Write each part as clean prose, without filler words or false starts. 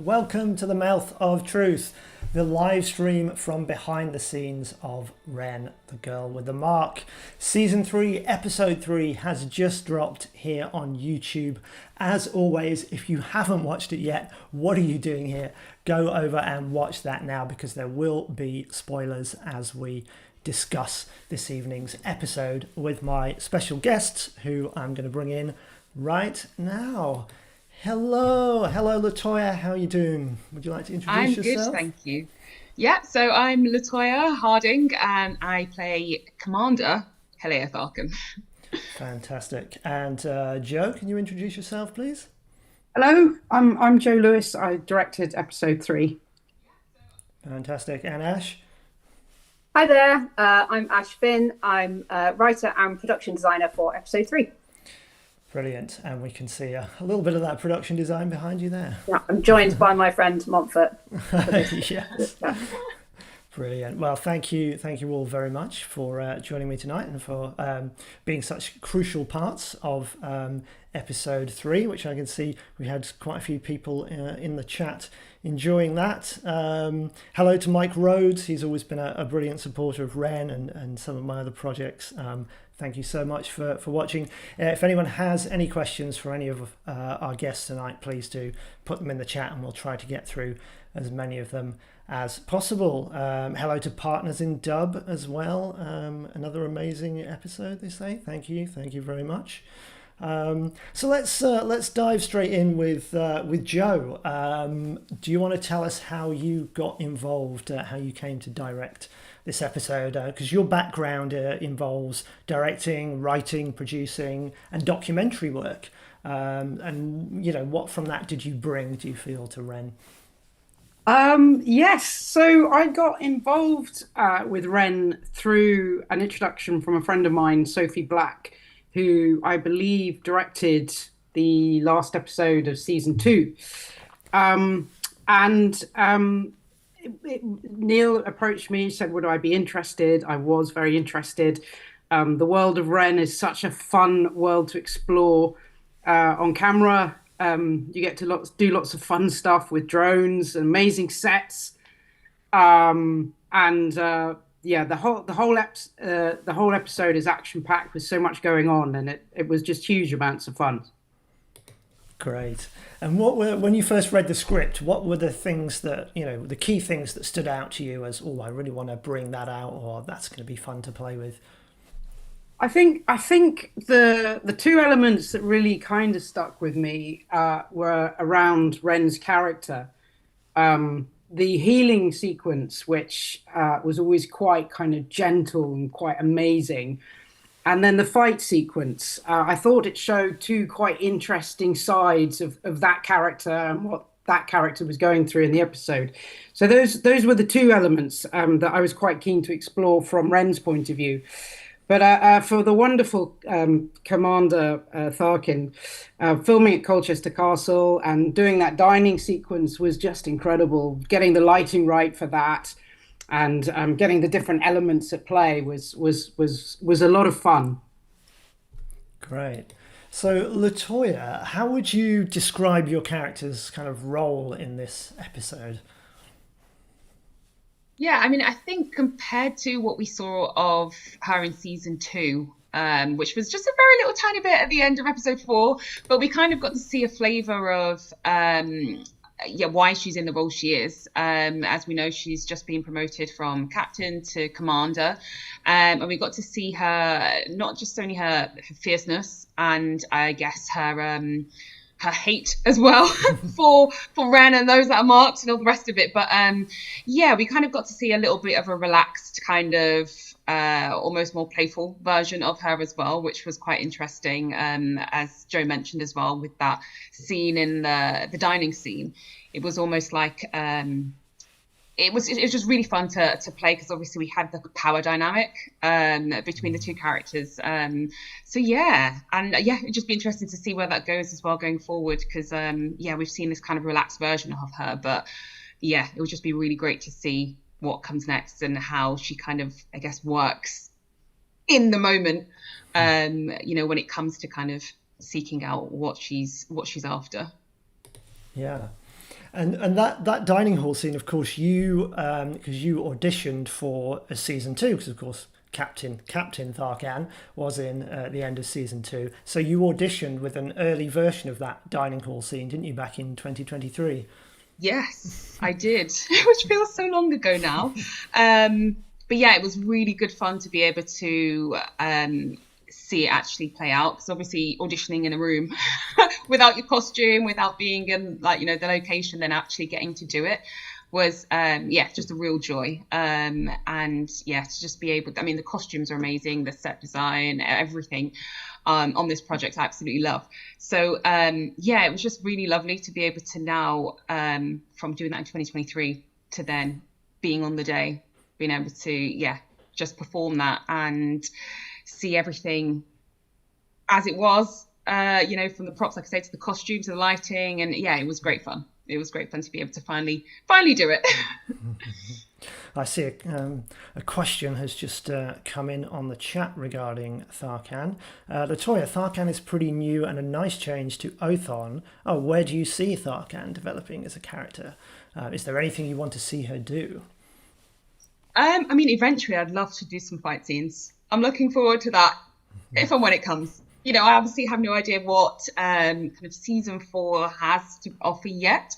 welcome to the Mouth of Truth, the live stream from behind the scenes of Ren, the Girl with the Mark. Season 3, Episode 3 has just dropped here on YouTube. As always, if you haven't watched it yet, what are you doing here? Go over and watch that now, because there will be spoilers as we discuss this evening's episode with my special guests, who I'm going to bring in right now. Hello, LaToya. How are you doing? Would you like to introduce yourself? I'm good, thank you. Yeah, so I'm LaToya Harding, and I play Commander Tharkan. Fantastic. And Joe, can you introduce yourself, please? Hello, I'm Joe Lewis. I directed episode 3. Fantastic. And Ash? Hi there, I'm Ash Finn. I'm a writer and production designer for episode 3. Brilliant. And we can see a little bit of that production design behind you there. Yeah, I'm joined by my friend Montfort. Yes. Brilliant. Well, thank you all very much for joining me tonight, and for being such crucial parts of episode 3, which I can see we had quite a few people in the chat enjoying that. Hello to Mike Rhodes. He's always been a brilliant supporter of Ren and some of my other projects. Thank you so much for watching. If anyone has any questions for any of our guests tonight, please do put them in the chat, and we'll try to get through as many of them as possible. Hello to Partners in Dub as well. Another amazing episode, they say. Thank you very much. So let's dive straight in with Joe. Do you want to tell us how you got involved, how you came to direct this episode? Because your background involves directing, writing, producing, and documentary work. And what from that did you bring, do you feel, to Ren? Yes, so I got involved with Ren through an introduction from a friend of mine, Sophie Black, who I believe directed the last episode of season 2. Neil approached me, said, would I be interested? I was very interested. The world of Ren is such a fun world to explore on camera. You get to do lots of fun stuff with drones, amazing sets, the whole episode is action packed with so much going on, and it was just huge amounts of fun. Great. And when you first read the script, what were the things that, the key things that stood out to you as, I really want to bring that out, or that's going to be fun to play with? I think the two elements that really kind of stuck with me were around Ren's character. The healing sequence, which was always quite kind of gentle and quite amazing. And then the fight sequence, I thought it showed two quite interesting sides of that character and what that character was going through in the episode. So those were the two elements that I was quite keen to explore from Ren's point of view. But for the wonderful Commander Tharkan, filming at Colchester Castle and doing that dining sequence was just incredible. Getting the lighting right for that, and getting the different elements at play was a lot of fun. Great. So LaToya, how would you describe your character's kind of role in this episode? Yeah, I mean, I think compared to what we saw of her in season 2, which was just a very little tiny bit at the end of episode 4, but we kind of got to see a flavour of why she's in the role she is. As we know, she's just been promoted from captain to commander, and we got to see her, not just only her fierceness and I guess her hate as well for Ren and those that are marked and all the rest of it. But we kind of got to see a little bit of a relaxed kind of almost more playful version of her as well, which was quite interesting. As Joe mentioned as well, with that scene in the dining scene, it was almost like it was just really fun to play, because obviously we had the power dynamic between the two characters. It'd just be interesting to see where that goes as well going forward, because we've seen this kind of relaxed version of her, but it would just be really great to see what comes next and how she kind of, I guess, works in the moment, when it comes to kind of seeking out what she's after. Yeah. And that dining hall scene, of course, you because you auditioned for a season 2, because of course Captain Tharkan was in the end of season 2. So you auditioned with an early version of that dining hall scene, didn't you, back in 2023? Yes, I did, which feels so long ago now. But yeah, it was really good fun to be able to see it actually play out, because obviously auditioning in a room without your costume, without being in the location, then actually getting to do it was just a real joy. And yeah, to just be able, the costumes are amazing, the set design, everything on this project I absolutely love. So it was just really lovely to be able to now, from doing that in 2023 to then being on the day, being able to just perform that and see everything as it was, from the props, like I say, to the costumes, to the lighting, and it was great fun. It was great fun to be able to finally do it. I see a question has just come in on the chat regarding Tharkan. LaToya, Tharkan is pretty new and a nice change to Othon. Oh, where do you see Tharkan developing as a character? Is there anything you want to see her do? Eventually I'd love to do some fight scenes. I'm looking forward to that if and when it comes. I obviously have no idea what kind of season 4 has to offer yet.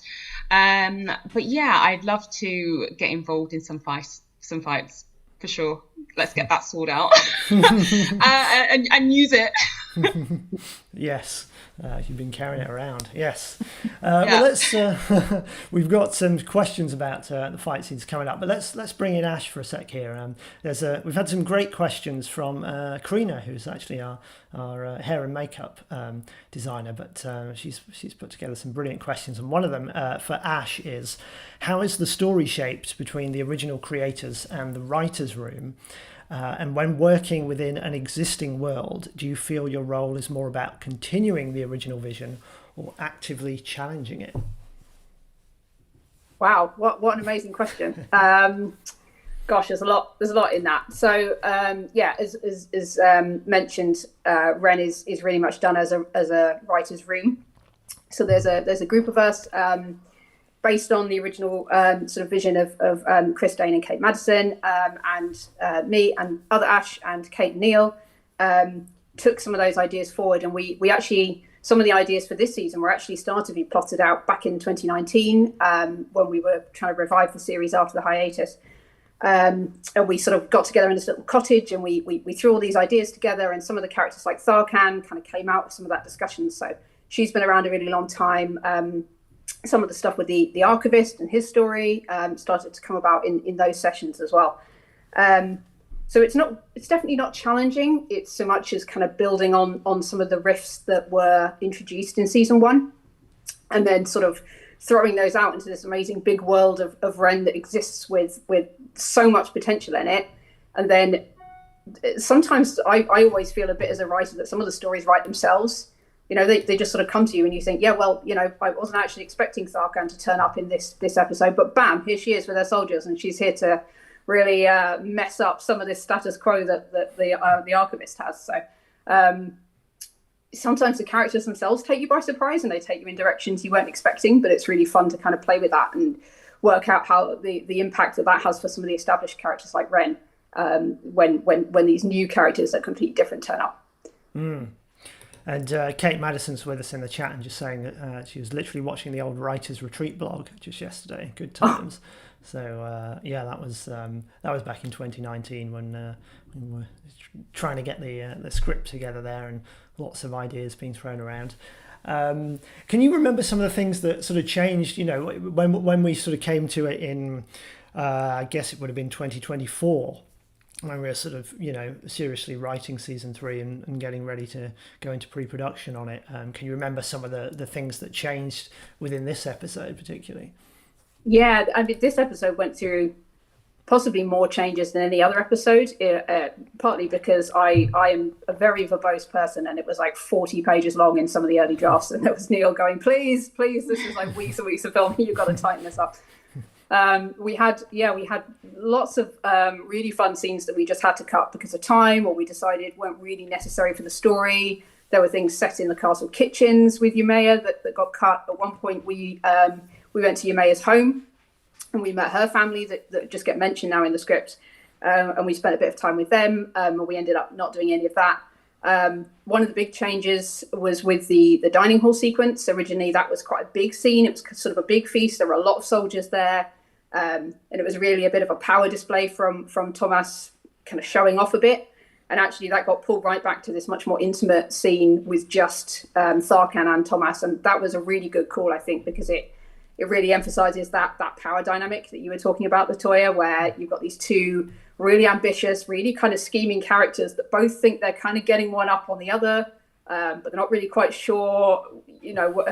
But yeah, I'd love to get involved in some fights for sure. Let's get that sword out and use it. Yes. You've been carrying it around. Yes. Well, let's. We've got some questions about the fight scenes coming up, but let's bring in Ash for a sec here. We've had some great questions from Karina, who's actually our hair and makeup designer, but she's put together some brilliant questions, and one of them for Ash is, how is the story shaped between the original creators and the writers' room? And when working within an existing world, do you feel your role is more about continuing the original vision or actively challenging it? Wow, what an amazing question. Gosh, there's a lot in that. So as mentioned, Ren is really much done as a writer's room. So there's a group of us based on the original sort of vision of Chris Dane and Kate Madison, and me and other Ash and Kate and Neil took some of those ideas forward, and we actually, some of the ideas for this season were actually started to be plotted out back in 2019 when we were trying to revive the series after the hiatus. And we sort of got together in this little cottage, and we threw all these ideas together, and some of the characters like Tharkan kind of came out of some of that discussion. So she's been around a really long time. Some of the stuff with the Archivist and his story started to come about in those sessions as well. So it's definitely not challenging. It's so much as kind of building on some of the riffs that were introduced in season 1, and then sort of throwing those out into this amazing big world of Ren that exists with so much potential in it. And then sometimes I always feel a bit as a writer that some of the stories write themselves. They just sort of come to you and you think, I wasn't actually expecting Tharkan to turn up in this episode, but bam, here she is with her soldiers, and she's here to really mess up some of this status quo that the Archivist has. So sometimes the characters themselves take you by surprise, and they take you in directions you weren't expecting, but it's really fun to kind of play with that and work out how the impact that has for some of the established characters like Ren, when these new characters that are completely different turn up. And Kate Madison's with us in the chat and just saying that she was literally watching the old Writers Retreat blog just yesterday. Good times. So that was back in 2019 when we were trying to get the script together there, and lots of ideas being thrown around. Can you remember some of the things that sort of changed? When we sort of came to it in, I guess it would have been 2024. When we were sort of, seriously writing season 3 and getting ready to go into pre-production on it. Can you remember some of the things that changed within this episode particularly? Yeah, this episode went through possibly more changes than any other episode, partly because I am a very verbose person, and it was like 40 pages long in some of the early drafts, and there was Neil going, please, this is like weeks and weeks of filming, you've got to tighten this up. We had lots of really fun scenes that we just had to cut because of time, or we decided weren't really necessary for the story. There were things set in the castle kitchens with Yumea that got cut. At one point, we we went to Yumea's home, and we met her family that just get mentioned now in the script. And we spent a bit of time with them, and we ended up not doing any of that. One of the big changes was with the dining hall sequence. Originally, that was quite a big scene. It was sort of a big feast. There were a lot of soldiers there. And it was really a bit of a power display from Thomas kind of showing off a bit. And actually, that got pulled right back to this much more intimate scene with just Tharkan and Thomas. And that was a really good call, I think, because it really emphasizes that power dynamic that you were talking about, LaToya, where you've got these two really ambitious, really kind of scheming characters that both think they're kind of getting one up on the other, but they're not really quite sure,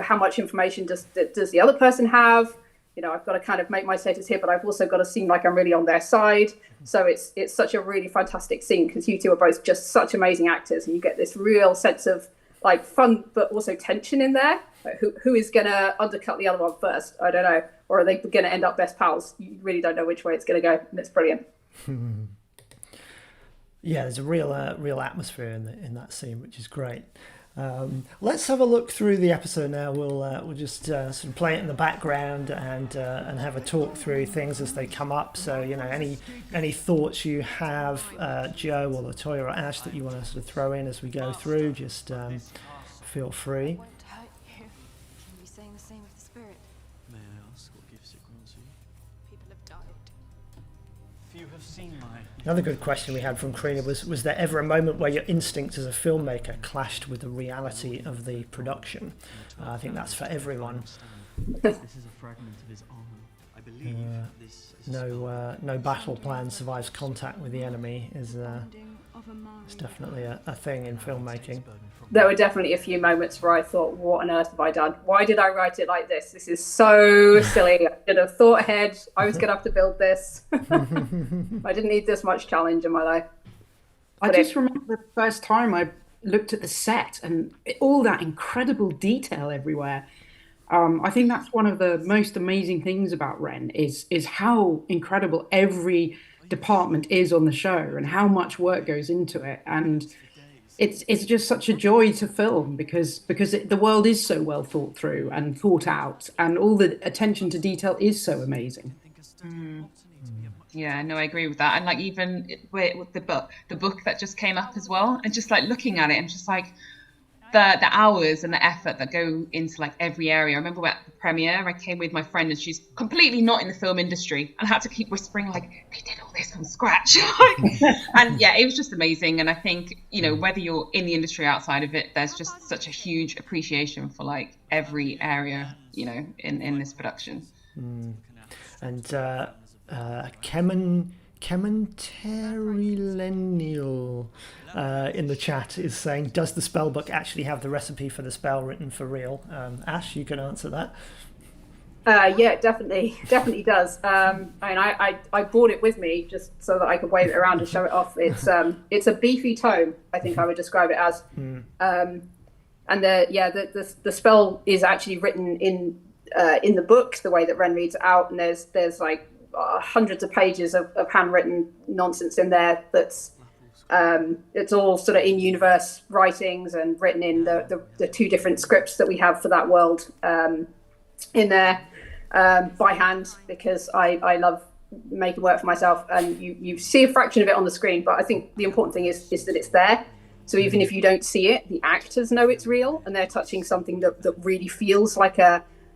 how much information does the other person have. I've got to kind of make my status here, but I've also got to seem like I'm really on their side. So it's such a really fantastic scene because you two are both just such amazing actors, and you get this real sense of like fun, but also tension in there. Like who is going to undercut the other one first? I don't know. Or are they going to end up best pals? You really don't know which way it's going to go, and it's brilliant. Yeah, there's a real atmosphere in that scene, which is great. Let's have a look through the episode now. We'll just sort of play it in the background and have a talk through things as they come up. So any thoughts you have, Joe or LaToya or Ash, that you want to sort of throw in as we go through, just feel free. Another good question we had from Karina was there ever a moment where your instinct as a filmmaker clashed with the reality of the production? I think that's for everyone. This is a fragment of his armor. I believe this is no battle plan survives contact with the enemy is definitely a thing in filmmaking. There were definitely a few moments where I thought, what on earth have I done? Why did I write it like this? This is so silly. I should have thought ahead. I was going to have to build this. I didn't need this much challenge in my life. I just remember the first time I looked at the set and all that incredible detail everywhere. I think that's one of the most amazing things about Ren is how incredible every department is on the show and how much work goes into it. And it's just such a joy to film because the world is so well thought through and thought out, and all the attention to detail is so amazing. Yeah, no, I agree with that. And like even with the book that just came up as well, and just like looking at it, and just like the hours and the effort that go into like every area. I remember at the premiere, I came with my friend and she's completely not in the film industry, and I had to keep whispering like, they did all this from scratch. And yeah, it was just amazing. And I think, whether you're in the industry or outside of it, there's just such a huge appreciation for like every area, in this production. And Commentary Lennial in the chat is saying, does the spell book actually have the recipe for the spell written for real? Ash, you can answer that. Yeah, definitely does. I brought it with me just so that I could wave it around and show it off. It's a beefy tome, I think I would describe it as. And the spell is actually written in the book, the way that Ren reads it out, and there's like hundreds of pages of handwritten nonsense in there that's it's all sort of in universe writings and written in the two different scripts that we have for that world in there by hand, because I love making work for myself, and you see a fraction of it on the screen, but I think the important thing is that it's there. So even if you don't see it, the actors know it's real, and they're touching something that really feels like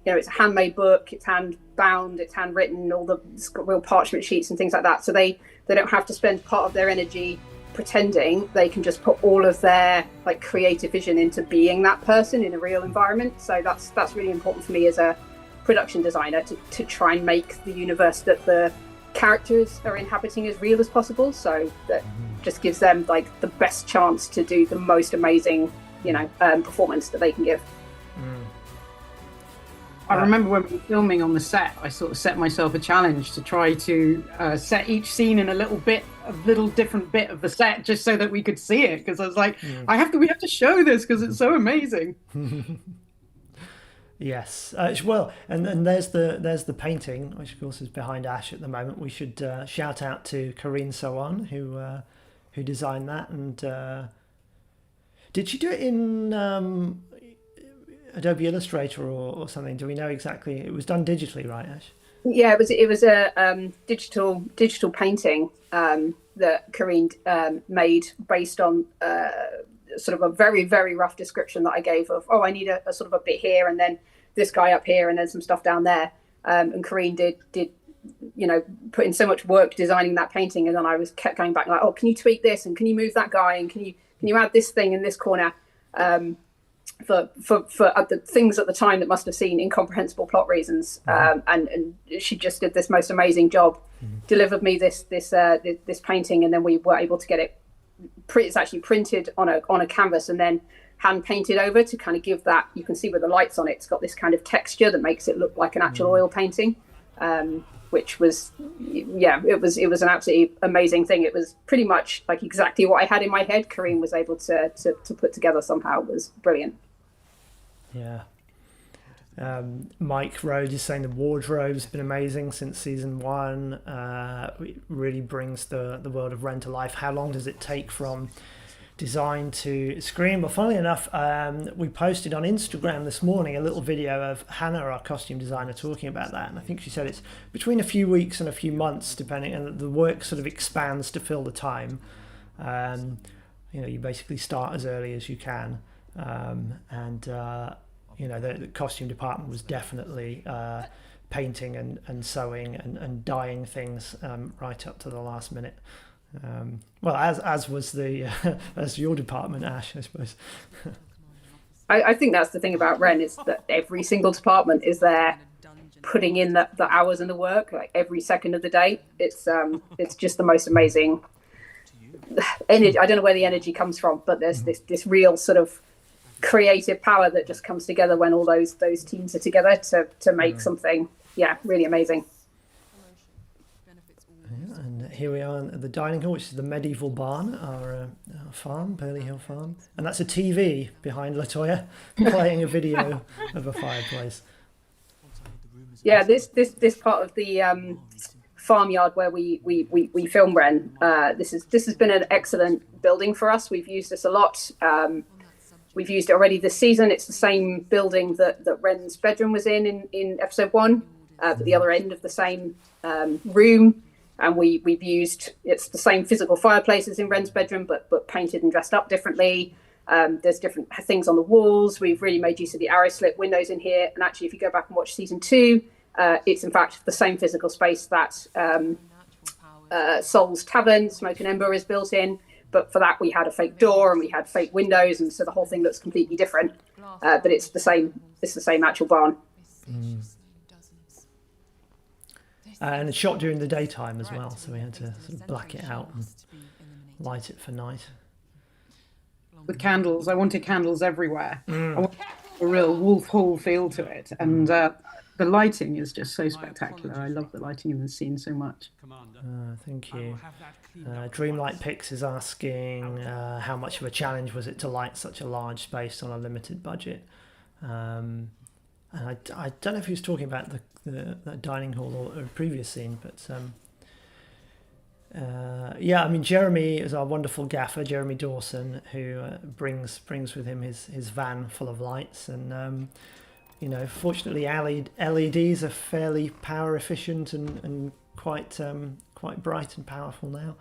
it's a handmade book, it's hand bound, it's handwritten, it's got real parchment sheets and things like that. So they don't have to spend part of their energy pretending. They can just put all of their like creative vision into being that person in a real environment. So that's really important for me as a production designer to try and make the universe that the characters are inhabiting as real as possible. So that just gives them like the best chance to do the most amazing, performance that they can give. I remember when we were filming on the set, I sort of set myself a challenge to try to set each scene in a little different bit of the set, just so that we could see it. Because I was like, we have to show this because it's so amazing. Yes, well, and there's the painting, which of course is behind Ash at the moment. We should shout out to Corinne Sowan, who designed that. And did she do it in? Adobe Illustrator or something? Do we know exactly? It was done digitally, right, Ash? Yeah, it was a digital painting that Karine made based on sort of a very, very rough description that I gave of, I need a sort of a bit here and then this guy up here and then some stuff down there. And Karine did put in so much work designing that painting, and then I kept going back like, can you tweak this, and can you move that guy, and can you add this thing in this corner, for the things at the time that must have seemed incomprehensible plot reasons, and she just did this most amazing job, delivered me this painting, and then we were able to get it. It's actually printed on a canvas and then hand painted over to kind of give that. You can see with the lights on it, it's got this kind of texture that makes it look like an actual oil painting. Which was, it was an absolutely amazing thing. It was pretty much like exactly what I had in my head. Karine was able to put together somehow. It was brilliant. Yeah. Mike Rhodes is saying the wardrobe's been amazing since season 1. It really brings the world of Ren to life. How long does it take from design to screen? Well, funnily enough, we posted on Instagram this morning a little video of Hannah, our costume designer, talking about that, and I think she said it's between a few weeks and a few months, depending, and the work sort of expands to fill the time. You basically start as early as you can, the costume department was definitely painting and sewing and dyeing things right up to the last minute. As was the as your department, Ash, I suppose. I think that's the thing about Ren, is that every single department is there putting in the hours and the work, like every second of the day. It's just the most amazing energy. I don't know where the energy comes from, but there's this real sort of creative power that just comes together when all those teams are together to make something really amazing. And here we are at the dining hall, which is the medieval barn, our farm, Burley Hill Farm. And that's a TV behind LaToya, playing a video of a fireplace. Yeah, this part of the farmyard where we film Ren, this has been an excellent building for us. We've used this a lot. We've used it already this season. It's the same building that Ren's bedroom was in episode 1, but the other end of the same room. And we've used, it's the same physical fireplaces in Ren's bedroom, but painted and dressed up differently. There's different things on the walls. We've really made use of the arrow slit windows in here. And actually, if you go back and watch season 2, it's in fact the same physical space that Sol's Tavern, Smoke and Ember, is built in. But for that, we had a fake door and we had fake windows, and so the whole thing looks completely different. But it's the same. It's the same actual barn. And it's shot during the daytime as well, so we had to sort of black it out and light it for night. With candles, I wanted candles everywhere. I wanted a real Wolf Hall feel to it, and the lighting is just so spectacular. I love the lighting in the scene so much. Thank you. Dreamlight Pix is asking how much of a challenge was it to light such a large space on a limited budget. And I don't know if he was talking about that dining hall or a previous scene, but Jeremy is our wonderful gaffer, Jeremy Dawson, who brings with him his van full of lights, and fortunately LEDs are fairly power efficient and quite bright and powerful now.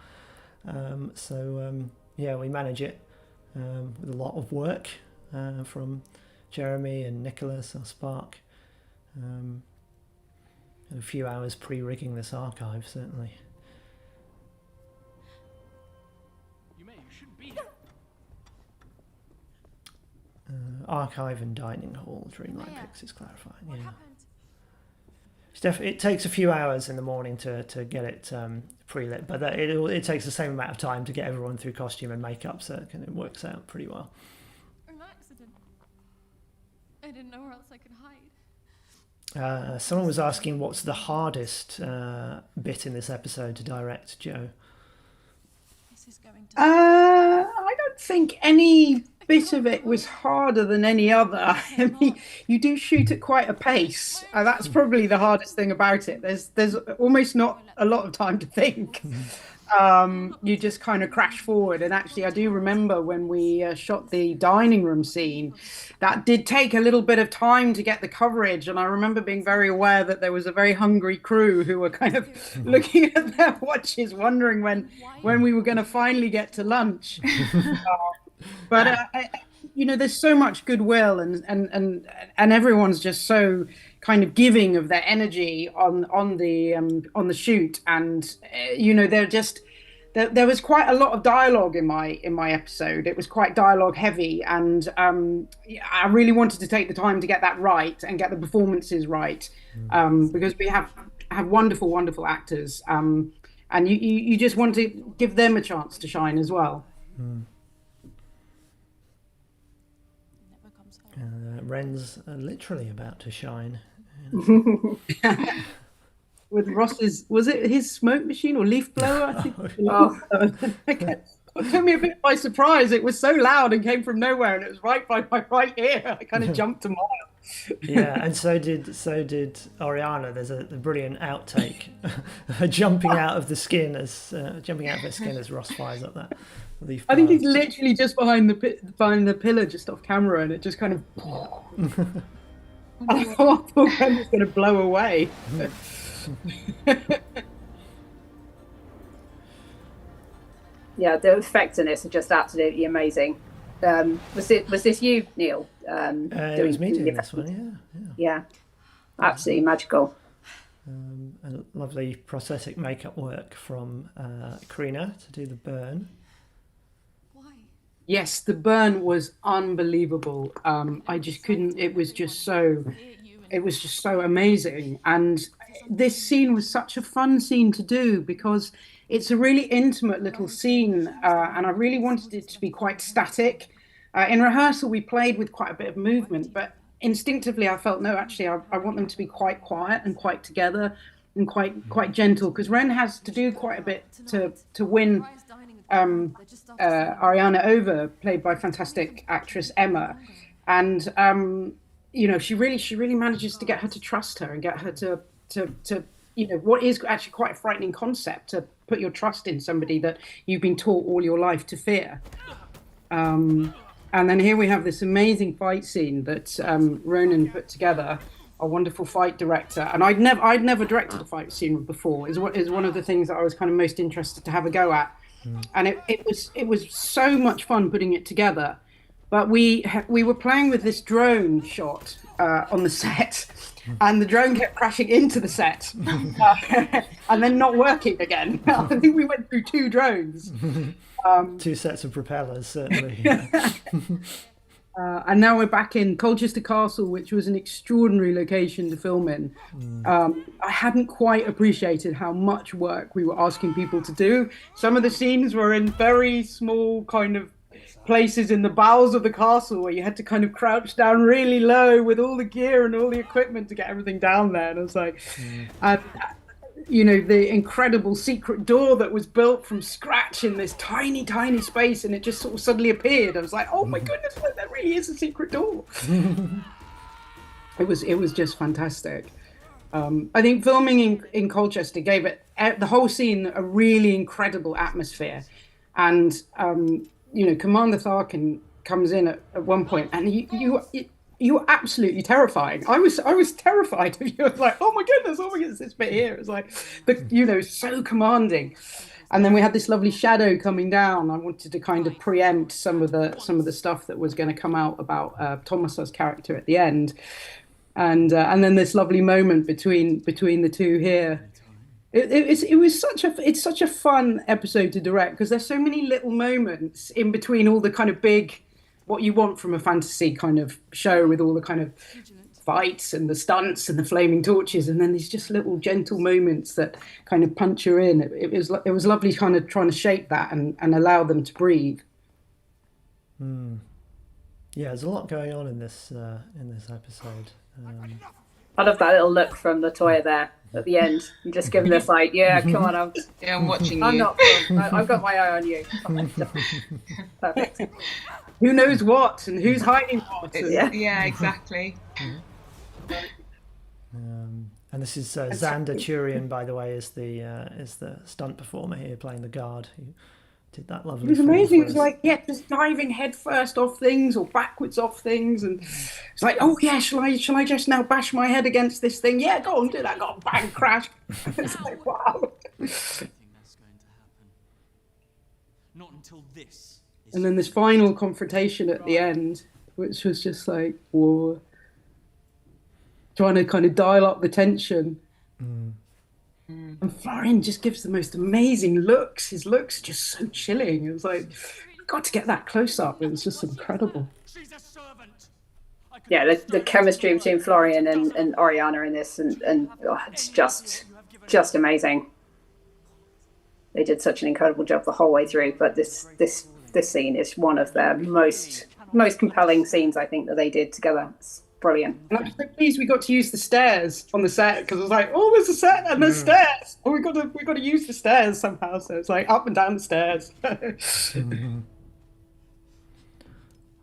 We manage it with a lot of work from Jeremy and Nicholas, our Spark. A few hours pre-rigging this archive, certainly. You shouldn't be. Archive and dining hall, Dreamlight Pix is clarifying. It takes a few hours in the morning to get it pre-lit, but it takes the same amount of time to get everyone through costume and makeup, so it works out pretty well. An accident. I didn't know where else I could hide. Someone was asking what's the hardest bit in this episode to direct, Joe? This is going to... I don't think any bit of it was harder than any other. I mean, you do shoot at quite a pace. That's probably the hardest thing about it. There's almost not a lot of time to think. you just kind of crash forward. And actually, I do remember when we shot the dining room scene, that did take a little bit of time to get the coverage. And I remember being very aware that there was a very hungry crew who were kind of looking at their watches, wondering when we were going to finally get to lunch. But there's so much goodwill, and everyone's just so kind of giving of their energy on the shoot, and they're just there was quite a lot of dialogue in my episode. It was quite dialogue heavy, and I really wanted to take the time to get that right and get the performances right, because we have wonderful actors, and you just want to give them a chance to shine as well. Ren's literally about to shine. With Ross's, was it his smoke machine or leaf blower? I think. It took me a bit by surprise. It was so loud and came from nowhere, and it was right by my right ear. I kind of jumped a mile. Yeah, and so did Oriana. There's a brilliant outtake, her jumping out of her skin as Ross fires up that leaf blower. I think he's literally just behind the pillar, just off camera, and it just kind of. I thought it was going to blow away. Yeah, the effects in this are just absolutely amazing. Was this you, Neil? It was me doing this one, yeah. Absolutely magical. A lovely prosthetic makeup work from Karina to do the burn. Why? Yes, the burn was unbelievable. I just couldn't. It was just so amazing. And this scene was such a fun scene to do because it's a really intimate little scene, and I really wanted it to be quite static. In rehearsal, we played with quite a bit of movement, but instinctively I felt, no, actually, I want them to be quite quiet and quite together and quite gentle, because Ren has to do quite a bit to win Ariana over, played by fantastic actress Emma. And she really manages to get her to trust her and get her to what is actually quite a frightening concept, to put your trust in somebody that you've been taught all your life to fear. And then here we have this amazing fight scene that Ronan put together, a wonderful fight director. And I'd never directed a fight scene before. Is one of the things that I was kind of most interested to have a go at. And it was so much fun putting it together. But we were playing with this drone shot on the set, and the drone kept crashing into the set and then not working again. I think we went through 2 drones. 2 sets of propellers, certainly. And now we're back in Colchester Castle, which was an extraordinary location to film in. I hadn't quite appreciated how much work we were asking people to do. Some of the scenes were in very small kind of places in the bowels of the castle where you had to kind of crouch down really low with all the gear and all the equipment to get everything down there. And I was like, the incredible secret door that was built from scratch in this tiny space, and it just sort of suddenly appeared. I was like, oh my goodness, there really is a secret door. It was just fantastic. I think filming in Colchester gave the whole scene a really incredible atmosphere. And Commander Tharkan comes in at one point, and you were absolutely terrifying. I was terrified of you. I was like, oh my goodness, this bit here. It's like, so commanding. And then we had this lovely shadow coming down. I wanted to kind of preempt some of the stuff that was going to come out about Thomas's character at the end, and then this lovely moment between the two here. It's such a fun episode to direct, because there's so many little moments in between all the kind of big, what you want from a fantasy kind of show, with all the kind of fights and the stunts and the flaming torches, and then these just little gentle moments that kind of punch you in. It was lovely kind of trying to shape that and allow them to breathe. Yeah, there's a lot going on in this episode. I love that little look from LaToya there at the end. I'm just giving this like, yeah, come on, I'm watching you. I'm not. I've got my eye on you. Perfect. Who knows what and who's hiding what? Yeah, exactly. And this is Xander Turian, by the way, is the stunt performer here playing the guard who did that lovely. It was amazing. It was like, just diving head first off things or backwards off things, and it's like, oh yeah, shall I just now bash my head against this thing? Yeah, go on, do that. Go on, bang, crash. It's like, wow. That's going to happen. Not until this. And then this final confrontation at the end, which was just like, whoa, trying to kind of dial up the tension. And Florian just gives the most amazing looks. His looks are just so chilling. It was like, got to get that close up. It was just incredible. Yeah, the chemistry between Florian and Oriana in this, and it's just amazing. They did such an incredible job the whole way through. But this scene is one of their most compelling scenes, I think, that they did together. It's brilliant. And I'm so pleased we got to use the stairs on the set, because I was like, oh, there's a set and there's stairs. Oh, we got to use the stairs somehow. So it's like up and down the stairs.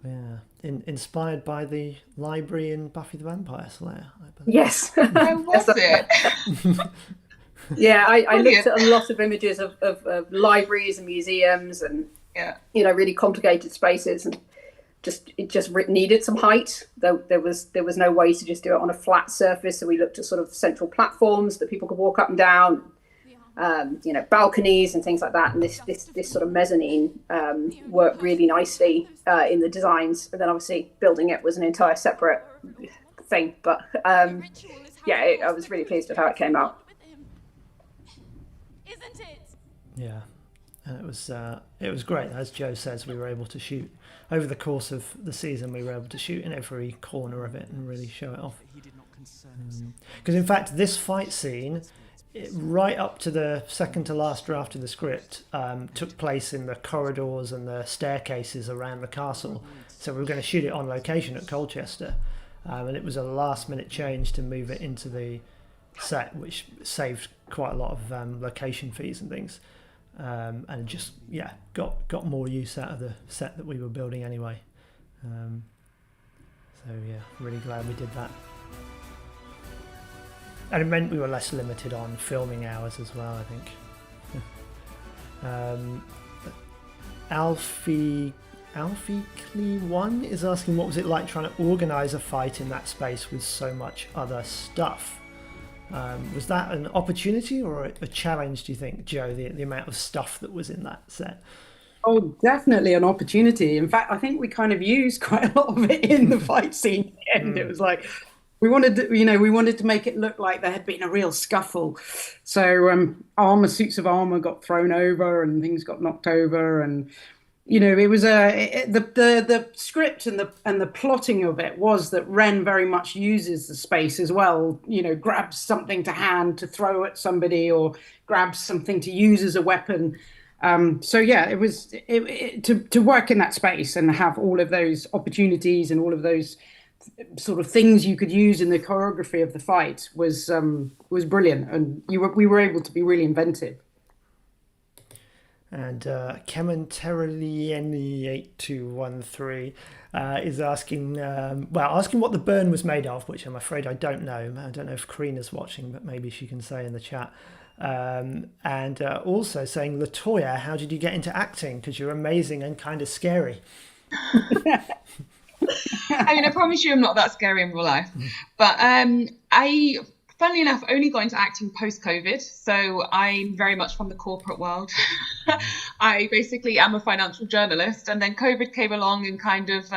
Yeah, inspired by the library in Buffy the Vampire Slayer, I believe. Yes. Where was it? Yeah, I looked at a lot of images of libraries and museums and really complicated spaces, and it just needed some height. There was no way to just do it on a flat surface, so we looked at sort of central platforms that people could walk up and down, balconies and things like that. And this sort of mezzanine worked really nicely in the designs. And then obviously building it was an entire separate thing. But I was really pleased with how it came out. Isn't it? Yeah, and it was great. As Joe says, we were able to shoot over the course of the season. We were able to shoot in every corner of it and really show it off. Because in fact, this fight scene, right up to the second to last draft of the script, took place in the corridors and the staircases around the castle. So we were going to shoot it on location at Colchester, and it was a last-minute change to move it into the set, which saved quite a lot of location fees and things, and just got more use out of the set that we were building anyway. So yeah, really glad we did that. And it meant we were less limited on filming hours as well, I think. Alfie Clee1 is asking, what was it like trying to organise a fight in that space with so much other stuff? Was that an opportunity or a challenge, do you think, Joe, the amount of stuff that was in that set? Oh, definitely an opportunity. In fact, I think we kind of used quite a lot of it in the fight scene at the end. It was like, we wanted to make it look like there had been a real scuffle. So suits of armor got thrown over and things got knocked over, and it was the script and the plotting of it was that Ren very much uses the space as well. Grabs something to hand to throw at somebody, or grabs something to use as a weapon. It was to work in that space and have all of those opportunities and all of those sort of things you could use in the choreography of the fight was brilliant, and we were able to be really inventive. And Kementerlieni8213 is asking what the burn was made of, which I'm afraid I don't know. I don't know if Karina's watching, but maybe she can say in the chat. And also saying, LaToya, how did you get into acting? Because you're amazing and kind of scary. I mean, I promise you I'm not that scary in real life. But I, funnily enough, only got into acting post-COVID. So I'm very much from the corporate world. I basically am a financial journalist. And then COVID came along and kind of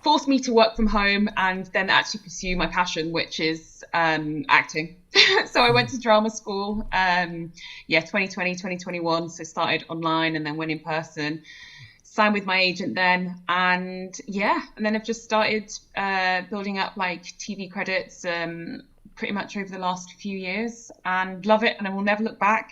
forced me to work from home and then actually pursue my passion, which is acting. So I went to drama school, 2020, 2021. So started online and then went in person. Signed with my agent then, and then I've just started building up like TV credits pretty much over the last few years, and love it, and I will never look back.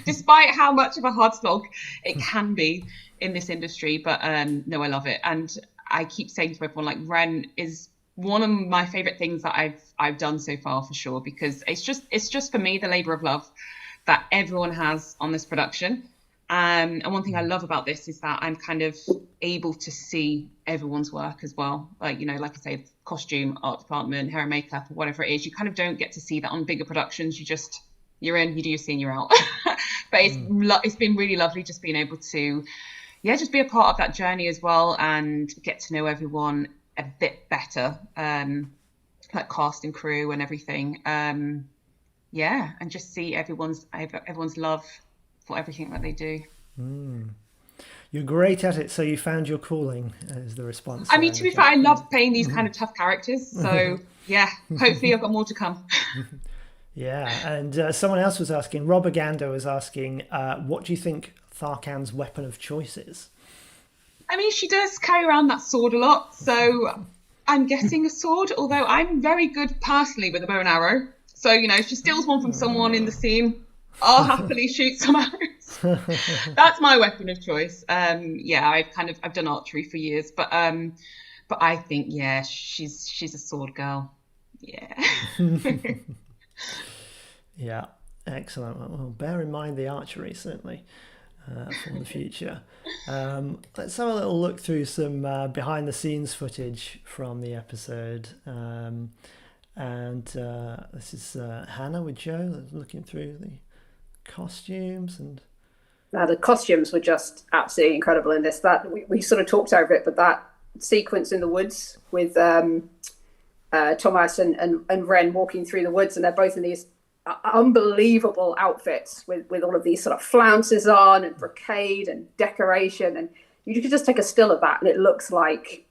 Despite how much of a hard slog it can be in this industry, but no, I love it. And I keep saying to everyone, like, Ren is one of my favorite things that I've done so far, for sure, because it's just for me the labor of love that everyone has on this production. And one thing I love about this is that I'm kind of able to see everyone's work as well. Like, you know, like I say, costume, art department, hair and makeup, or whatever it is. You kind of don't get to see that on bigger productions. You're in, you do your scene, you're out. But it's been really lovely just being able to, just be a part of that journey as well and get to know everyone a bit better, like cast and crew and everything. And just see everyone's love for everything that they do. You're great at it, so you found your calling, is the response. I mean, to be fair, I love playing these kind of tough characters, so hopefully I've got more to come. And someone else was asking, Rob Agando was asking, what do you think Tharkan's weapon of choice is? I mean, she does carry around that sword a lot, so I'm guessing a sword, although I'm very good personally with a bow and arrow. So, you know, if she steals one from someone in the scene, I'll happily shoot some arrows. That's my weapon of choice. I've done archery for years, but I think she's a sword girl. Yeah, excellent. Well, bear in mind the archery certainly for the future. Let's have a little look through some behind the scenes footage from the episode. This is Hannah with Joe looking through the costumes, and the costumes were just absolutely incredible in this. That we sort of talked over it, but that sequence in the woods with Thomas and Ren walking through the woods, and they're both in these unbelievable outfits with all of these sort of flounces on and brocade and decoration, and you could just take a still of that and it looks like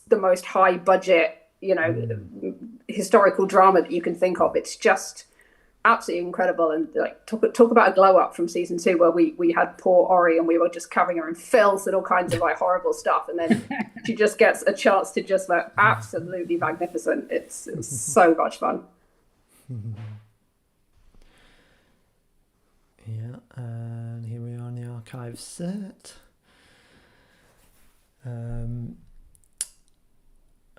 the most high budget, you know, historical drama that you can think of. It's just absolutely incredible. And like talk about a glow up from season 2 where we had poor Ori and we were just covering her in filth and all kinds of like horrible stuff, and then she just gets a chance to just look absolutely magnificent. It's so much fun. And here we are on the archive set.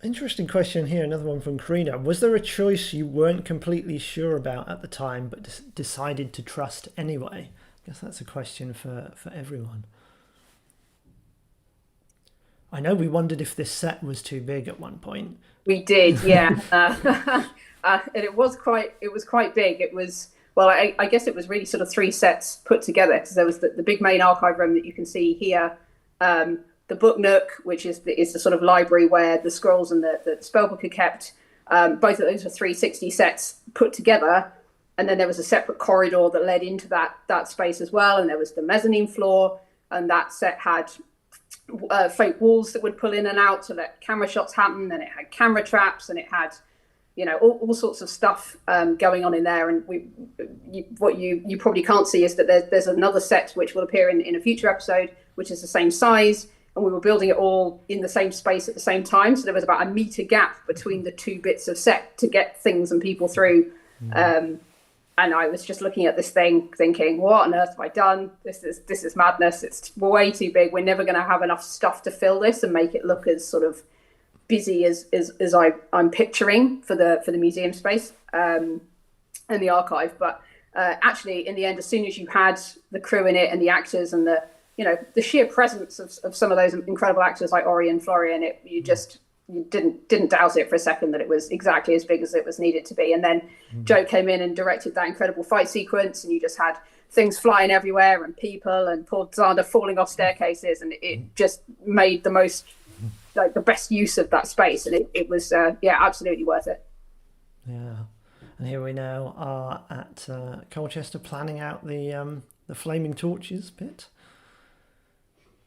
Interesting question here, another one from Karina. Was there a choice you weren't completely sure about at the time but decided to trust anyway? I guess that's a question for everyone. I know we wondered if this set was too big at one point. We did, yeah. And it was quite big. It was, well, I guess it was really sort of 3 sets put together, because there was the big main archive room that you can see here, the book nook, which is the sort of library where the scrolls and the spellbook are kept. Both of those were 360 sets put together, and then there was a separate corridor that led into that space as well, and there was the mezzanine floor, and that set had fake walls that would pull in and out to let camera shots happen, and it had camera traps, and it had, you know, all sorts of stuff going on in there. And what you probably can't see is that there's another set which will appear in a future episode, which is the same size, and we were building it all in the same space at the same time. So there was about a meter gap between the 2 bits of set to get things and people through. And I was just looking at this thing thinking, what on earth have I done? This is madness. It's way too big. We're never going to have enough stuff to fill this and make it look as sort of busy as I'm picturing for the museum space and the archive. But actually, in the end, as soon as you had the crew in it and the actors and the sheer presence of some of those incredible actors like Ori and Florian, you didn't doubt it for a second that it was exactly as big as it was needed to be. And then Joe came in and directed that incredible fight sequence, and you just had things flying everywhere and people and poor Xander falling off staircases, and it just made the most, like, the best use of that space, and it was absolutely worth it. Yeah. And here we now are at Colchester planning out the flaming torches bit,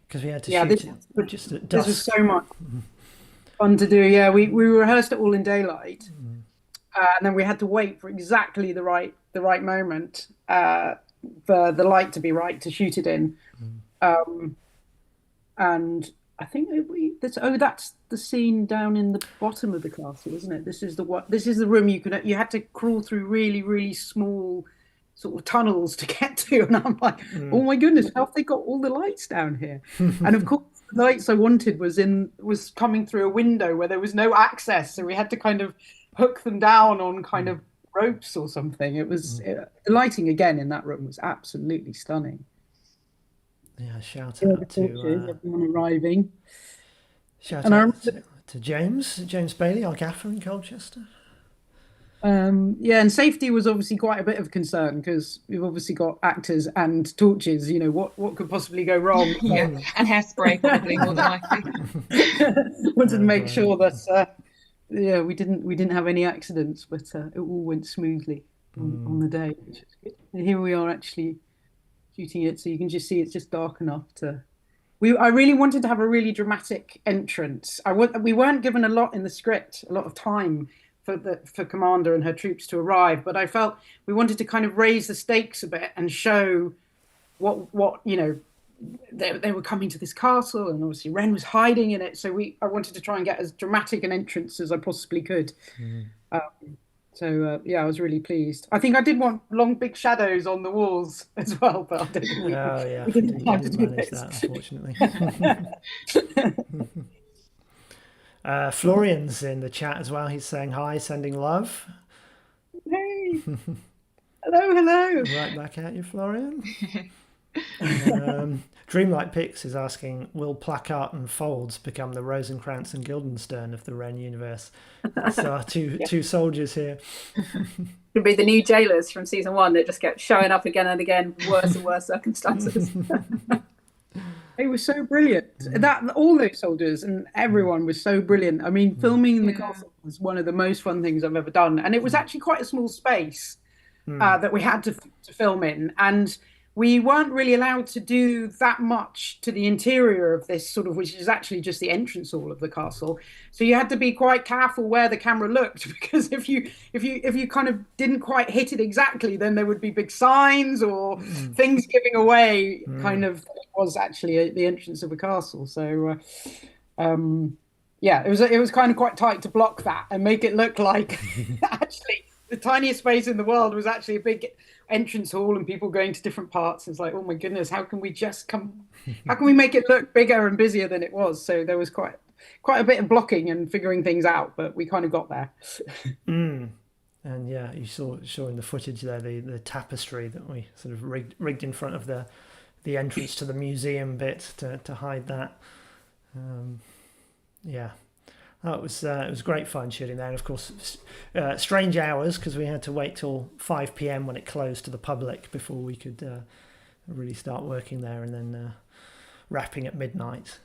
because we had to shoot it just at dusk. This was so much fun to do. Yeah, we rehearsed it all in daylight, and then we had to wait for exactly the right moment for the light to be right to shoot it in. And I think that's the scene down in the bottom of the castle, isn't it? This is the room you had to crawl through really, really small sort of tunnels to get to, and I'm like, oh my goodness, how have they got all the lights down here? And of course the lights I wanted was coming through a window where there was no access, so we had to kind of hook them down on kind of ropes or something. It was the lighting again in that room was absolutely stunning. Yeah, shout Yeah, the out torches, to everyone arriving. shout And I out remember, to James Bailey, our gaffer in Colchester. yeah, and safety was obviously quite a bit of concern because we've obviously got actors and torches. You know, what could possibly go wrong? Yeah, and hairspray probably more than likely. Wanted to make sure that yeah, we didn't have any accidents, but it all went smoothly on the day, which is good. And here we are actually shooting it, so you can just see it's just dark enough to. I really wanted to have a really dramatic entrance. We weren't given a lot in the script, a lot of time for Commander and her troops to arrive, but I felt we wanted to kind of raise the stakes a bit and show what you know, they were coming to this castle, and obviously Ren was hiding in it. So I wanted to try and get as dramatic an entrance as I possibly could. Yeah, I was really pleased. I think I did want long, big shadows on the walls as well, but I don't think we didn't have to do manage this. that, unfortunately. Florian's in the chat as well. He's saying hi, sending love. Hey, hello. Right back at you, Florian. Dreamlight Pix is asking, will Placard and Folds become the Rosencrantz and Guildenstern of the Ren universe? So our two soldiers here. Could be the new jailers from season 1 that just kept showing up again and again, worse and worse circumstances. It was so brilliant. That all those soldiers and everyone was so brilliant. I mean, filming in the castle was one of the most fun things I've ever done, and it was actually quite a small space that we had to film in, and we weren't really allowed to do that much to the interior of this sort of, which is actually just the entrance hall of the castle. So you had to be quite careful where the camera looked, because if you kind of didn't quite hit it exactly, then there would be big signs or things giving away kind of it was actually the entrance of a castle. So yeah, it was kind of quite tight to block that and make it look like actually the tiniest space in the world was actually a big entrance hall and people going to different parts. It's like, oh my goodness, how can we make it look bigger and busier than it was? So there was quite a bit of blocking and figuring things out, but we kind of got there. And yeah, you saw in the footage there the tapestry that we sort of rigged in front of the entrance to the museum bit to hide that. Yeah. Oh, it was great fun shooting there, and of course, strange hours because we had to wait till 5 p.m. when it closed to the public before we could really start working there, and then wrapping at midnight.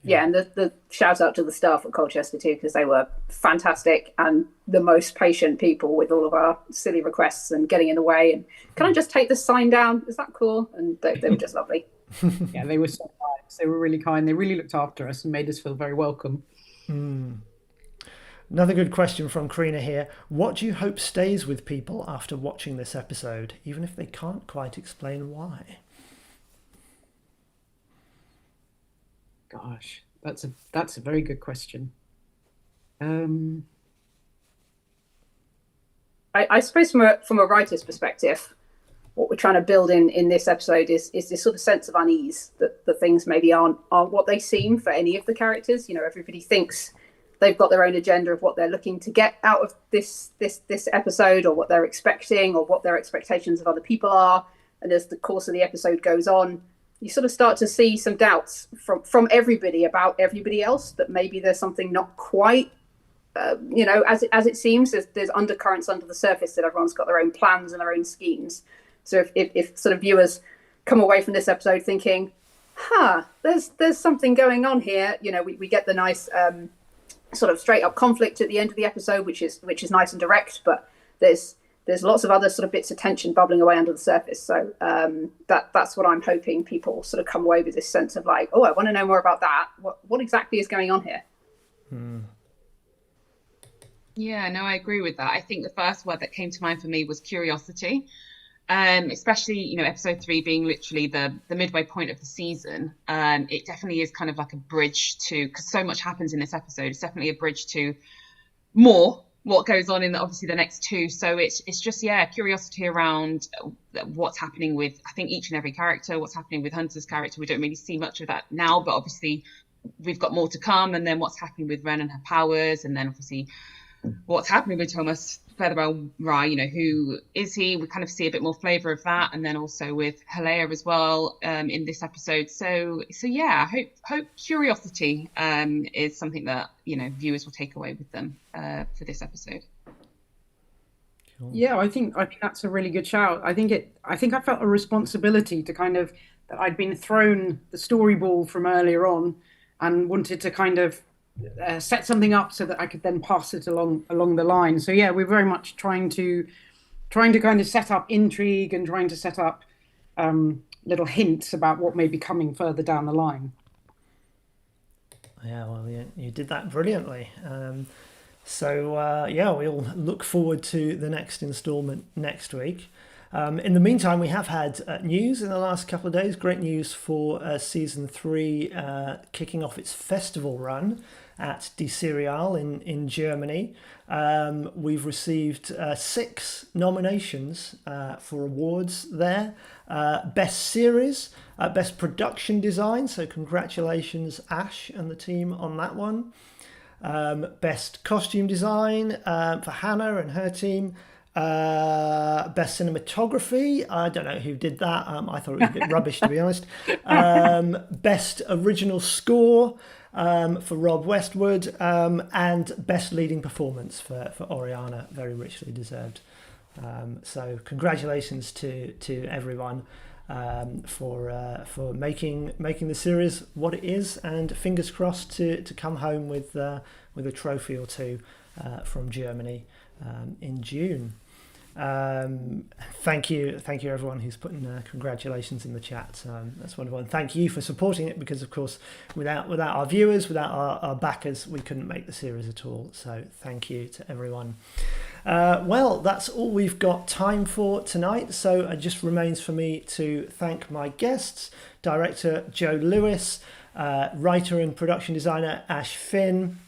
Yeah, and the shout out to the staff at Colchester too, because they were fantastic and the most patient people with all of our silly requests and getting in the way. And can I just take this sign down? Is that cool? And they were just lovely. Yeah, they were so nice. They were really kind. They really looked after us and made us feel very welcome. Another good question from Karina here. What do you hope stays with people after watching this episode, even if they can't quite explain why? Gosh, that's a very good question. I suppose from a writer's perspective, what we're trying to build in this episode is this sort of sense of unease that things maybe aren't what they seem for any of the characters. You know, everybody thinks they've got their own agenda of what they're looking to get out of this episode, or what they're expecting, or what their expectations of other people are. And as the course of the episode goes on, you sort of start to see some doubts from everybody about everybody else, that maybe there's something not quite, as it seems. There's undercurrents under the surface that everyone's got their own plans and their own schemes. So if sort of viewers come away from this episode thinking, there's something going on here, you know, we get the nice sort of straight up conflict at the end of the episode, which is nice and direct, but there's lots of other sort of bits of tension bubbling away under the surface. So that's what I'm hoping people sort of come away with, this sense of like, oh, I want to know more about that. What exactly is going on here? Yeah, no, I agree with that. I think the first word that came to mind for me was curiosity. Especially, you know, episode 3 being literally the midway point of the season. It definitely is kind of like a bridge to, because so much happens in this episode. It's definitely a bridge to more what goes on in obviously the next 2. So it's just, curiosity around what's happening with, I think, each and every character, what's happening with Hunter's character. We don't really see much of that now, but obviously we've got more to come. And then what's happening with Ren and her powers, and then obviously what's happening with Thomas Featherwell Rye, you know, who is he? We kind of see a bit more flavour of that, and then also with Halea as well in this episode. So yeah, I hope curiosity is something that, you know, viewers will take away with them for this episode. Cool. Yeah, I think that's a really good shout. I think I felt a responsibility to kind of, that I'd been thrown the story ball from earlier on, and wanted to kind of set something up so that I could then pass it along the line. So yeah, we're very much trying to kind of set up intrigue and trying to set up little hints about what may be coming further down the line. Yeah, well, you did that brilliantly. So yeah, we'll look forward to the next instalment next week. In the meantime, we have had news in the last couple of days. Great news for season 3 kicking off its festival run at Die Serial in Germany. We've received 6 nominations for awards there. Best Series, Best Production Design, so congratulations Ash and the team on that one. Best Costume Design for Hannah and her team. Best Cinematography, I don't know who did that. I thought it was a bit rubbish, to be honest. Best Original Score for Rob Westwood, and Best Leading Performance for Oriana, very richly deserved. So congratulations to everyone for making the series what it is, and fingers crossed to come home with a trophy or two from Germany in June. Thank you everyone who's putting congratulations in the chat. That's wonderful, and thank you for supporting it, because of course without our viewers, without our backers, we couldn't make the series at all. So thank you to everyone. Well, that's all we've got time for tonight, so it just remains for me to thank my guests: director Joe Lewis, writer and production designer Ash Finn,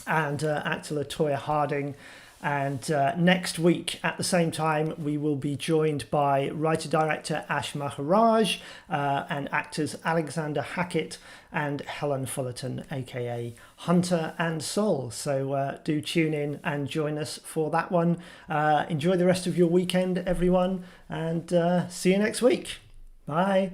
and actor LaToya Harding. And next week at the same time, we will be joined by writer-director Ash Maharaj and actors Alexander Hackett and Helen Fullerton, aka Hunter and Sol. So do tune in and join us for that one. Enjoy the rest of your weekend, everyone, and see you next week. Bye.